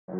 Et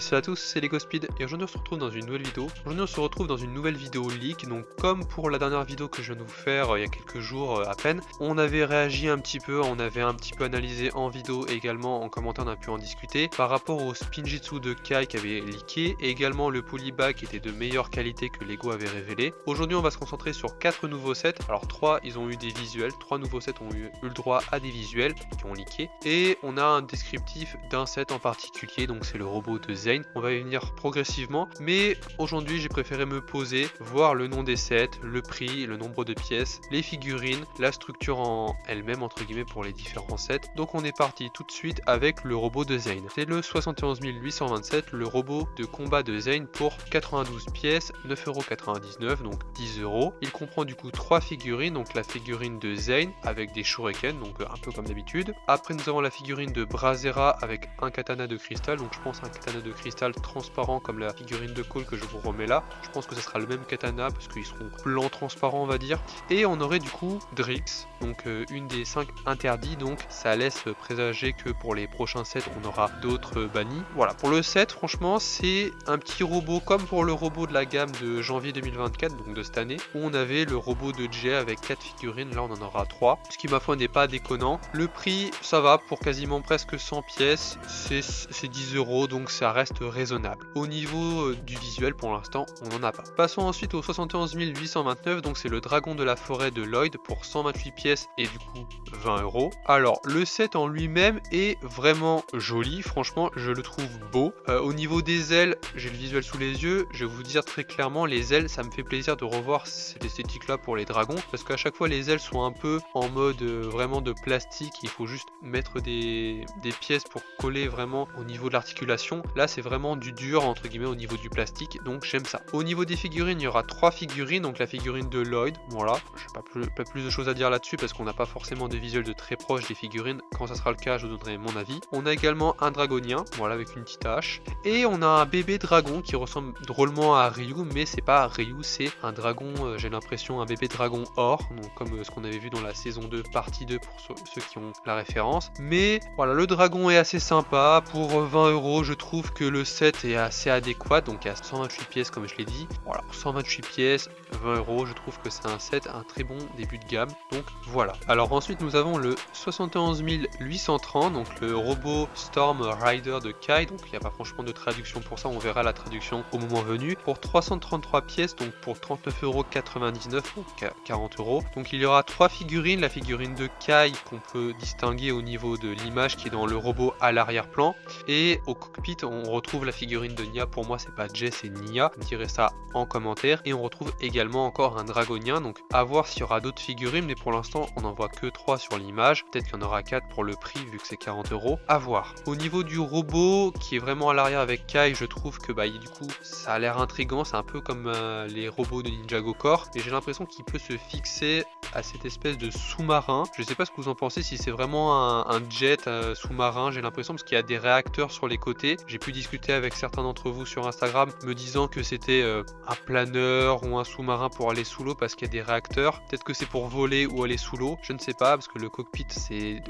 salut à tous, c'est LegoSpeed et aujourd'hui on se retrouve dans une nouvelle vidéo. Aujourd'hui on se retrouve dans une nouvelle vidéo leak. Donc comme pour la dernière vidéo que je viens de vous faire il y a quelques jours à peine, on avait réagi un petit peu, on avait un petit peu analysé en vidéo et également en commentaire on a pu en discuter par rapport au Spinjitzu de Kai qui avait leaké et également le Polybag qui était de meilleure qualité que Lego avait révélé. Aujourd'hui on va se concentrer sur 4 nouveaux sets. Alors 3 ils ont eu des visuels, 3 nouveaux sets ont eu le droit à des visuels qui ont leaké et on a un descriptif d'un set en particulier, donc c'est le robot de Zane. On va y venir progressivement, mais aujourd'hui j'ai préféré me poser, voir le nom des sets, le prix, le nombre de pièces, les figurines, la structure en elle-même entre guillemets pour les différents sets. Donc on est parti tout de suite avec le robot de Zane. C'est le 71 827, le robot de combat de Zane pour 92 pièces, 9,99€, donc 10€. Il comprend du coup 3 figurines, donc la figurine de Zane avec des shurikens, donc un peu comme d'habitude. Après nous avons la figurine de Brazera avec un katana de cristal, donc je pense un katana de cristal transparent comme la figurine de Cole que je vous remets là. Je pense que ce sera le même katana parce qu'ils seront blanc transparent on va dire. Et on aurait du coup Drix, donc une des 5 interdits, donc ça laisse présager que pour les prochains sets on aura d'autres bannis. Voilà, pour le set franchement c'est un petit robot comme pour le robot de la gamme de janvier 2024, donc de cette année, où on avait le robot de Jay avec 4 figurines, là on en aura 3, ce qui ma foi n'est pas déconnant. Le prix ça va pour quasiment presque 100 pièces, c'est 10€, donc ça reste raisonnable. Au niveau du visuel pour l'instant on n'en a pas. Passons ensuite au 71 829, donc c'est le dragon de la forêt de Lloyd pour 128 pièces et du coup 20€. Alors le set en lui-même est vraiment joli, franchement je le trouve beau. Au niveau des ailes, j'ai le visuel sous les yeux, je vais vous dire très clairement les ailes ça me fait plaisir de revoir cette esthétique là pour les dragons, parce qu'à chaque fois les ailes sont un peu en mode vraiment de plastique, il faut juste mettre des pièces pour coller vraiment au niveau de l'articulation. Là c'est vraiment du dur entre guillemets au niveau du plastique, donc j'aime ça. Au niveau des figurines, il y aura 3 figurines, donc la figurine de Lloyd, voilà, je n'ai pas plus de choses à dire là-dessus parce qu'on n'a pas forcément de visuel de très proche des figurines. Quand ça sera le cas je vous donnerai mon avis. On a également un dragonien, voilà, avec une petite hache, et on a un bébé dragon qui ressemble drôlement à Ryu, mais c'est pas Ryu, c'est un dragon, j'ai l'impression un bébé dragon or, donc comme ce qu'on avait vu dans la saison 2 partie 2 pour ceux qui ont la référence. Mais voilà, le dragon est assez sympa, pour 20€, je trouve que le set est assez adéquat, donc à 128 pièces comme je l'ai dit. Voilà, 128 pièces, 20€, je trouve que c'est un set, un très bon début de gamme, donc voilà. Alors ensuite nous avons le 71 830, donc le robot Storm Rider de Kai, donc il n'y a pas franchement de traduction pour ça, on verra la traduction au moment venu, pour 333 pièces, donc pour 39,99€, donc 40€. Donc il y aura 3 figurines, la figurine de Kai qu'on peut distinguer au niveau de l'image qui est dans le robot à l'arrière-plan, et au cockpit on retrouve la figurine de Nia. Pour moi c'est pas Jay, c'est Nia, vous me direz ça en commentaire. Et on retrouve également encore un dragonien, donc à voir s'il y aura d'autres figurines, mais pour l'instant on n'en voit que 3 sur l'image, peut-être qu'il y en aura 4 pour le prix vu que c'est 40€, à voir. Au niveau du robot qui est vraiment à l'arrière avec Kai, je trouve que du coup ça a l'air intriguant, c'est un peu comme les robots de Ninjago Core, et j'ai l'impression qu'il peut se fixer à cette espèce de sous-marin. Je sais pas ce que vous en pensez, si c'est vraiment un jet sous-marin, j'ai l'impression, parce qu'il y a des réacteurs sur les côtés. J'ai pu discuter avec certains d'entre vous sur Instagram me disant que c'était un planeur ou un sous-marin pour aller sous l'eau parce qu'il y a des réacteurs. Peut-être que c'est pour voler ou aller sous l'eau, je ne sais pas, parce que le cockpit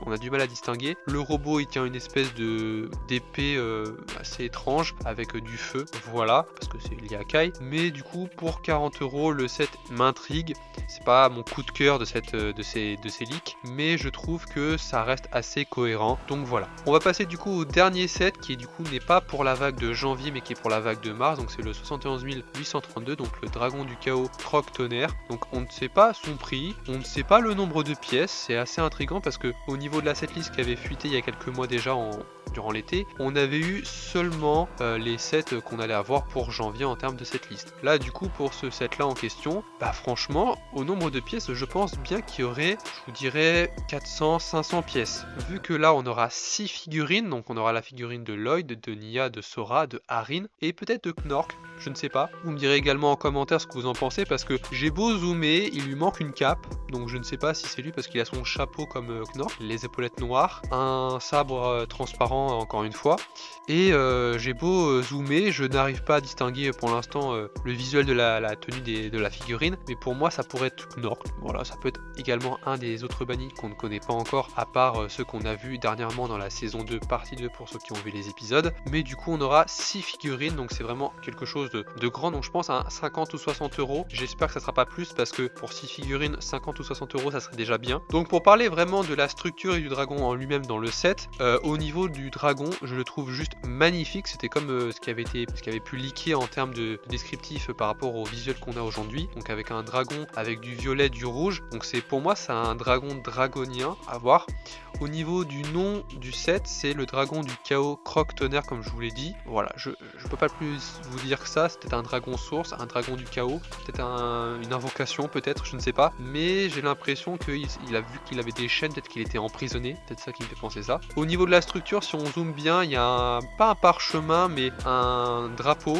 on a du mal à distinguer. Le robot il tient une espèce d'épée assez étrange avec du feu, voilà, parce que c'est lié à Kai. Mais du coup pour 40€, le set m'intrigue. C'est pas mon coup de cœur de ces leaks, mais je trouve que ça reste assez cohérent, donc voilà. On va passer du coup au dernier set qui du coup n'est pas pour la vague de janvier mais qui est pour la vague de mars, donc c'est le 71 832, donc le dragon du chaos Croc Tonnerre. Donc on ne sait pas son prix, on ne sait pas le nombre de pièces, c'est assez intriguant parce que au niveau de la setlist qui avait fuité il y a quelques mois déjà durant l'été, on avait eu seulement les sets qu'on allait avoir pour janvier en termes de setlist. Là du coup pour ce set là en question, franchement au nombre de pièces je pense bien qu'il y aurait, je vous dirais 400-500 pièces, vu que là on aura 6 figurines, donc on aura la figurine de Lloyd, de Nia, de Sora, de Harin et peut-être de Knork, je ne sais pas. Vous me direz également en commentaire ce que vous en pensez, parce que j'ai beau zoomer, il lui manque une cape, donc je ne sais pas si c'est lui parce qu'il a son chapeau comme Knork, les épaulettes noires, un sabre transparent différent encore une fois. Et j'ai beau zoomer, je n'arrive pas à distinguer pour l'instant le visuel de la tenue de la figurine, mais pour moi ça pourrait être Knorr. Voilà, ça peut être également un des autres bannis qu'on ne connaît pas encore, à part ceux qu'on a vus dernièrement dans la saison 2, partie 2 pour ceux qui ont vu les épisodes. Mais du coup on aura 6 figurines, donc c'est vraiment quelque chose de grand, donc je pense à 50 ou 60 euros. J'espère que ça sera pas plus, parce que pour 6 figurines, 50 ou 60 euros ça serait déjà bien. Donc pour parler vraiment de la structure et du dragon en lui-même dans le set, au niveau du dragon, je le trouve juste magnifique. C'était comme ce qui avait pu leaker en termes de descriptif par rapport au visuel qu'on a aujourd'hui, donc avec un dragon avec du violet, du rouge. Donc pour moi c'est un dragon dragonien à voir. Au niveau du nom du set, c'est le dragon du chaos croque-tonnerre, comme je vous l'ai dit. Voilà, je peux pas plus vous dire que ça. C'était un dragon source, un dragon du chaos, peut-être une invocation, peut-être, je ne sais pas. Mais j'ai l'impression qu'il a vu qu'il avait des chaînes, peut-être qu'il était emprisonné, peut-être ça qui me fait penser ça. Au niveau de la structure, si on zoome bien, il y a pas un parchemin, mais un drapeau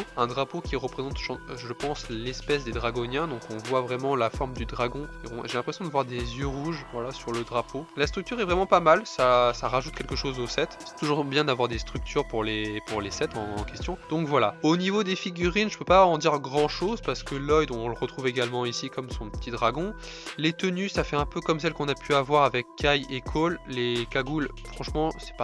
qui représente, je pense, l'espèce des dragoniens. Donc on voit vraiment la forme du dragon. J'ai l'impression de voir des yeux rouges, voilà, sur le drapeau. La structure est vraiment pas mal, ça rajoute quelque chose au set. C'est toujours bien d'avoir des structures pour les sets en question. Donc voilà. Au niveau des figurines, je peux pas en dire grand chose parce que Lloyd, on le retrouve également ici comme son petit dragon. Les tenues, ça fait un peu comme celle qu'on a pu avoir avec Kai et Cole. Les cagoules, franchement, c'est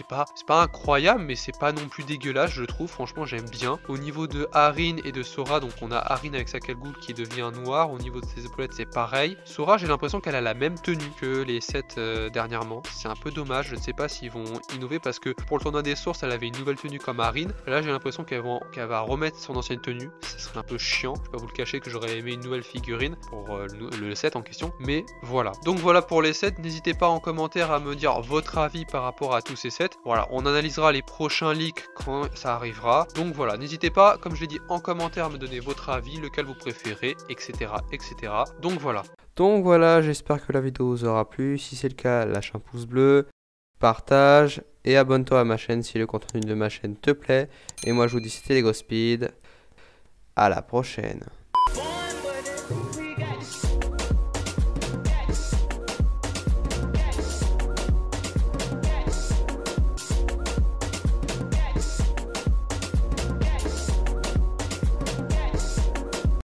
pas incroyable, mais c'est pas non plus dégueulasse, je trouve. Franchement, j'aime bien. Au niveau de Arin et de Sora, donc on a Arin avec sa cagoule qui devient noire. Au niveau de ses épaulettes, c'est pareil. Sora, j'ai l'impression qu'elle a la même tenue que les sets dernièrement. C'est un peu dommage, je ne sais pas s'ils vont innover parce que pour le tournoi des sources, elle avait une nouvelle tenue comme Arin. Là, j'ai l'impression qu'elle va remettre son ancienne tenue. Ce serait un peu chiant. Je vais pas vous le cacher que j'aurais aimé une nouvelle figurine pour le set en question. Mais voilà. Donc voilà pour les sets. N'hésitez pas en commentaire à me dire votre avis par rapport à tous ces sets. Voilà, on analysera les prochains leaks quand ça arrivera. Donc voilà, n'hésitez pas, comme je l'ai dit, en commentaire à me donner votre avis, lequel vous préférez, etc. etc. Donc voilà, j'espère que la vidéo vous aura plu. Si c'est le cas, lâche un pouce bleu, partage et abonne-toi à ma chaîne si le contenu de ma chaîne te plaît. Et moi je vous dis c'était LEGO Speed. À la prochaine.